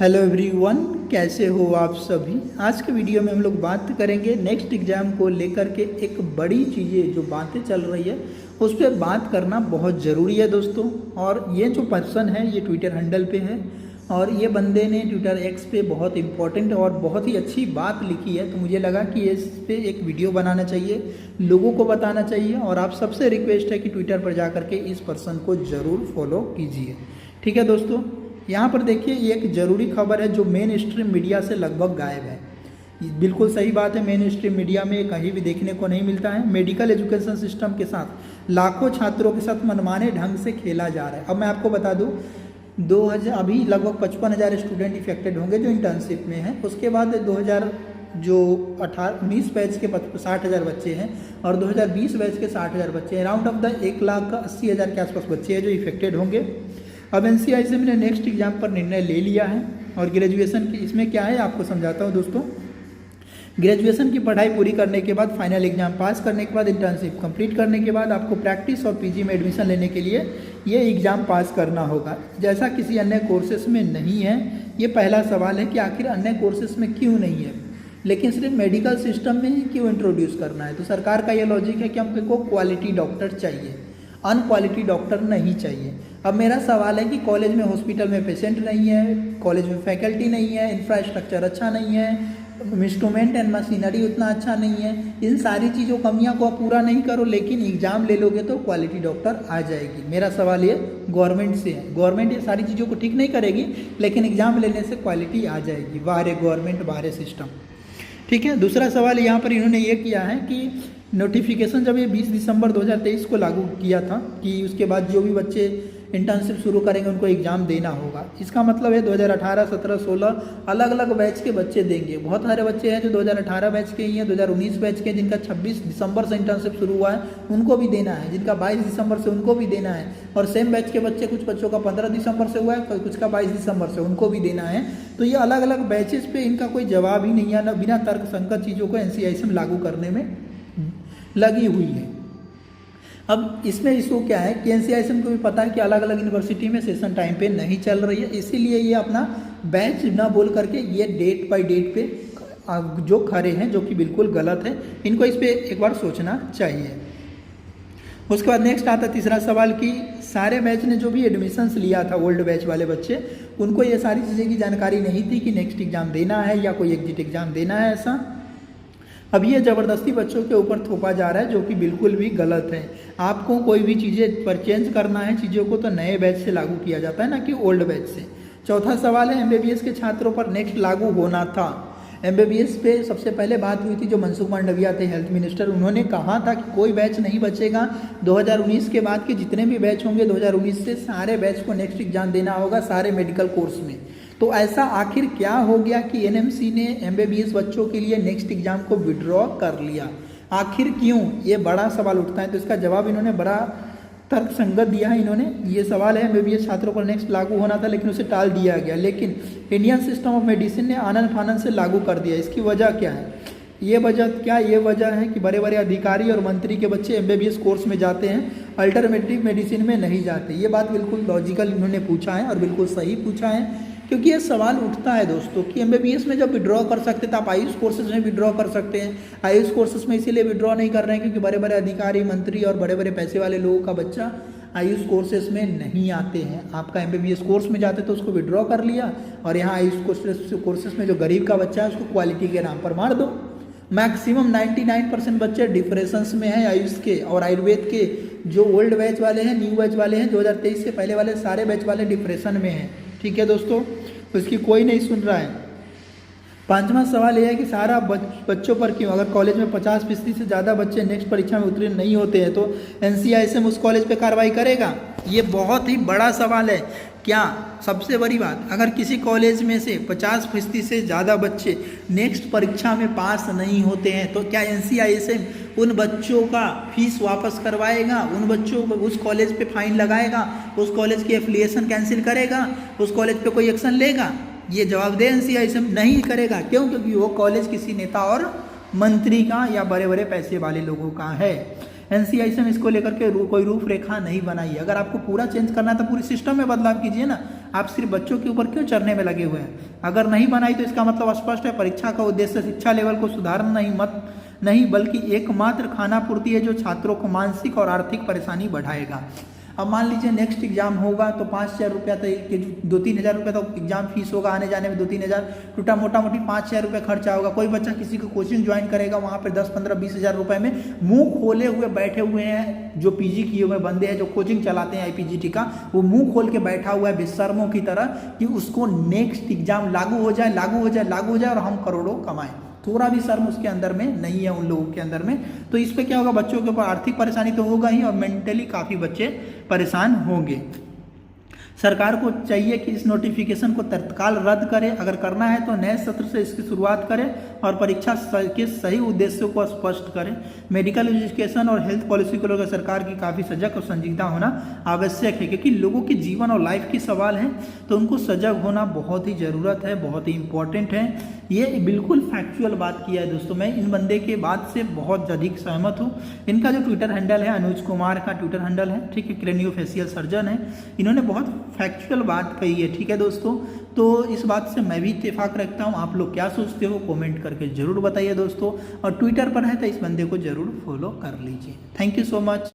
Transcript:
Hello everyone, कैसे हो आप सभी। आज के वीडियो में हम लोग बात करेंगे नेक्स्ट एग्ज़ाम को लेकर के। एक बड़ी चीज़ें जो बातें चल रही है उस पर बात करना बहुत ज़रूरी है दोस्तों। और ये जो पर्सन है ये ट्विटर हैंडल पे है और ये बंदे ने ट्विटर एक्स पे बहुत इंपॉर्टेंट और बहुत ही अच्छी बात लिखी है, तो मुझे लगा कि इस पे एक वीडियो बनाना चाहिए, लोगों को बताना चाहिए। और आप सबसे रिक्वेस्ट है कि ट्विटर पर जा कर के इस पर्सन को ज़रूर फॉलो कीजिए। ठीक है दोस्तों, यहाँ पर देखिए ये एक ज़रूरी खबर है जो मेन स्ट्रीम मीडिया से लगभग गायब है। बिल्कुल सही बात है, मेन स्ट्रीम मीडिया में कहीं भी देखने को नहीं मिलता है। मेडिकल एजुकेशन सिस्टम के साथ लाखों छात्रों के साथ मनमाने ढंग से खेला जा रहा है। अब मैं आपको बता दूँ 2000 अभी लगभग 55,000 स्टूडेंट इफेक्टेड होंगे जो इंटर्नशिप में हैं। उसके बाद 2000 जो 19 बैच के 60,000 बच्चे हैं और 2020 बैच के 60,000 बच्चे हैं। राउंड ऑफ द 1,80,000 के आसपास बच्चे हैं जो इफेक्टेड होंगे। अब NCISM ने नेक्स्ट एग्जाम पर निर्णय ले लिया है और ग्रेजुएशन की इसमें क्या है आपको समझाता हूँ दोस्तों। ग्रेजुएशन की पढ़ाई पूरी करने के बाद, फाइनल एग्जाम पास करने के बाद, इंटर्नशिप कंप्लीट करने के बाद आपको प्रैक्टिस और PG में एडमिशन लेने के लिए ये एग्ज़ाम पास करना होगा, जैसा किसी अन्य कोर्सेस में नहीं है। ये पहला सवाल है कि आखिर अन्य कोर्सेस में क्यों नहीं है, लेकिन सिर्फ मेडिकल सिस्टम में ही क्यों इंट्रोड्यूस करना है। तो सरकार का ये लॉजिक है कि हमको क्वालिटी डॉक्टर चाहिए, अनक्वालिटी डॉक्टर नहीं चाहिए। अब मेरा सवाल है कि कॉलेज में, हॉस्पिटल में पेशेंट नहीं है, कॉलेज में फैकल्टी नहीं है, इंफ्रास्ट्रक्चर अच्छा नहीं है, इंस्ट्रूमेंट एंड मशीनरी उतना अच्छा नहीं है, इन सारी चीज़ों कमियां को आप पूरा नहीं करो लेकिन एग्जाम ले लोगे तो क्वालिटी डॉक्टर आ जाएगी। मेरा सवाल ये गवर्नमेंट से है। गवर्नमेंट ये सारी चीज़ों को ठीक नहीं करेगी लेकिन एग्जाम लेने से क्वालिटी आ जाएगी। बाहर गवर्नमेंट, बाहर सिस्टम। ठीक है, दूसरा सवाल यहाँ पर इन्होंने ये किया है कि नोटिफिकेशन जब ये 20 दिसंबर 2023 को लागू किया था कि उसके बाद जो भी बच्चे इंटर्नशिप शुरू करेंगे उनको एग्ज़ाम देना होगा। इसका मतलब है 2018, 17, 16 अलग अलग बैच के बच्चे देंगे। बहुत सारे बच्चे हैं जो 2018 बैच के ही हैं, 2019 बैच के, जिनका 26 दिसंबर से इंटर्नशिप शुरू हुआ है उनको भी देना है, जिनका 22 दिसंबर से उनको भी देना है। और सेम बैच के बच्चे, कुछ बच्चों का 15 दिसंबर से हुआ है, कुछ का 22 दिसंबर से, उनको भी देना है। तो ये अलग अलग बैचेस पे इनका कोई जवाब ही नहीं है, ना बिना तर्क संगत चीज़ों को NCISM लागू करने में लगी हुई है। अब इसमें इशू क्या है कि NCISM को भी पता है कि अलग अलग यूनिवर्सिटी में सेशन टाइम पे नहीं चल रही है, इसीलिए ये अपना बैच ना बोल करके ये डेट बाय डेट पे जो खड़े हैं, जो कि बिल्कुल गलत है। इनको इस पर एक बार सोचना चाहिए। उसके बाद नेक्स्ट आता है तीसरा सवाल कि सारे बैच ने जो भी एडमिशन्स लिया था, ओल्ड बैच वाले बच्चे, उनको ये सारी चीज़ें की जानकारी नहीं थी कि नेक्स्ट एग्ज़ाम देना है या कोई एग्जिट एग्ज़ाम देना है ऐसा। अब ये ज़बरदस्ती बच्चों के ऊपर थोपा जा रहा है जो कि बिल्कुल भी गलत है। आपको कोई भी चीज़ें पर चेंज करना है चीज़ों को तो नए बैच से लागू किया जाता है, ना कि ओल्ड बैच से। चौथा सवाल है MBBS के छात्रों पर नेक्स्ट लागू होना था। MBBS पे सबसे पहले बात हुई थी जो मनसुख मांडविया थे हेल्थ मिनिस्टर, उन्होंने कहा था कि कोई बैच नहीं बचेगा। 2019 के बाद के जितने भी बैच होंगे 2019 से सारे बैच को नेक्स्ट एग्जाम देना होगा, सारे मेडिकल कोर्स में। तो ऐसा आखिर क्या हो गया कि NMC ने MBBS बच्चों के लिए नेक्स्ट एग्जाम को विड्रॉ कर लिया, आखिर क्यों? ये बड़ा सवाल उठता है। तो इसका जवाब इन्होंने बड़ा तर्क संगत दिया है। इन्होंने ये सवाल है MBBS छात्रों पर नेक्स्ट लागू होना था लेकिन उसे टाल दिया गया, लेकिन इंडियन सिस्टम ऑफ मेडिसिन ने आनंद फानंद से लागू कर दिया। इसकी वजह क्या है? ये वजह है कि बड़े बड़े अधिकारी और मंत्री के बच्चे MBBS कोर्स में जाते हैं, अल्टरनेटिव मेडिसिन में नहीं जाते। ये बात बिल्कुल लॉजिकल इन्होंने पूछा है और बिल्कुल सही पूछा है, क्योंकि ये सवाल उठता है दोस्तों कि MBBS में जब विड्रॉ कर सकते थे, आप आयुष कोर्सेज में विड्रॉ कर सकते हैं। आयुष कोर्सेज में इसीलिए विड्रॉ नहीं कर रहे हैं क्योंकि बड़े बड़े अधिकारी, मंत्री और बड़े बड़े पैसे वाले लोगों का बच्चा आयुष कोर्सेज में नहीं आते हैं। आपका MBBS कोर्स में जाते तो उसको विड्रॉ कर लिया, और यहाँ आयुष कोर्सेज में जो गरीब का बच्चा है उसको क्वालिटी के नाम पर मार दो। मैक्सिमम 99% बच्चे डिप्रेशंस में हैं आयुष के और आयुर्वेद के। जो ओल्ड बैच वाले हैं, न्यू बैच वाले हैं, 2023 से पहले वाले सारे बैच वाले डिप्रेशन में हैं। ठीक है दोस्तों, उसकी कोई नहीं सुन रहा है। पांचवा सवाल यह है कि सारा बच्चों पर क्यों? अगर कॉलेज में 50% से ज़्यादा बच्चे नेक्स्ट परीक्षा में उत्तीर्ण नहीं होते हैं तो NCISM उस कॉलेज पे कार्रवाई करेगा? ये बहुत ही बड़ा सवाल है। क्या सबसे बड़ी बात, अगर किसी कॉलेज में से 50% से ज़्यादा बच्चे नेक्स्ट परीक्षा में पास नहीं होते हैं तो क्या NCISM उन बच्चों का फीस वापस करवाएगा? उन बच्चों को उस कॉलेज पे फाइन लगाएगा? उस कॉलेज की एफिलिएशन कैंसिल करेगा? उस कॉलेज पे कोई एक्शन लेगा? ये जवाब दे NCISM नहीं करेगा। क्यों? क्योंकि वो कॉलेज किसी नेता और मंत्री का या बड़े बड़े पैसे वाले लोगों का है। NCISM इसको लेकर के कोई रूपरेखा नहीं बनाई। अगर आपको पूरा चेंज करना है तो पूरी सिस्टम में बदलाव कीजिए ना। आप सिर्फ बच्चों के ऊपर क्यों चढ़ने में लगे हुए हैं? अगर नहीं बनाई तो इसका मतलब स्पष्ट है, परीक्षा का उद्देश्य शिक्षा लेवल को सुधारना नहीं बल्कि एकमात्र खाना पूर्ति है जो छात्रों को मानसिक और आर्थिक परेशानी बढ़ाएगा। अब मान लीजिए नेक्स्ट एग्जाम होगा तो 5,000 रुपया तक 2-3 हज़ार रुपये तक एग्जाम फीस होगा, आने जाने में 2-3 हज़ार, टूटा मोटा मोटी 5,000 रुपये खर्चा होगा। कोई बच्चा किसी को कोचिंग ज्वाइन करेगा, वहाँ पे 10-15-20 हज़ार रुपये में मुंह खोले हुए बैठे हुए हैं। जो पीजी किए हुए बंदे हैं जो कोचिंग चलाते हैं IPGT का, वो मुंह खोल के बैठा हुआ है बेशर्मों की तरह कि उसको नेक्स्ट एग्जाम लागू हो जाए और हम करोड़ों कमाएं। थोड़ा भी शर्म उसके अंदर में नहीं है, उन लोगों के अंदर में। तो इस पे क्या होगा, बच्चों के ऊपर आर्थिक परेशानी तो होगा ही और मेंटली काफ़ी बच्चे परेशान होंगे। सरकार को चाहिए कि इस नोटिफिकेशन को तत्काल रद्द करे, अगर करना है तो नए सत्र से इसकी शुरुआत करें और परीक्षा के सही उद्देश्यों को स्पष्ट करें। मेडिकल एजुकेशन और हेल्थ पॉलिसी को लेकर सरकार की काफ़ी सजग और संजीदा होना आवश्यक है, क्योंकि लोगों के जीवन और लाइफ की सवाल है, तो उनको सजग होना बहुत ही ज़रूरत है, बहुत ही इंपॉर्टेंट है। ये बिल्कुल फैक्चुअल बात किया है दोस्तों, मैं इन बंदे के बात से बहुत अधिक सहमत हूँ। इनका जो ट्विटर हैंडल है, अनुज कुमार का ट्विटर हैंडल है, ठीक है, क्रेनियोफेशियल सर्जन है, इन्होंने बहुत फैक्चुअल बात कही है, ठीक है दोस्तों। तो इस बात से मैं भी इत्तेफाक रखता हूँ। आप लोग क्या सोचते हो कमेंट करके ज़रूर बताइए दोस्तों, और ट्विटर पर है तो इस बंदे को ज़रूर फॉलो कर लीजिए। Thank you so much.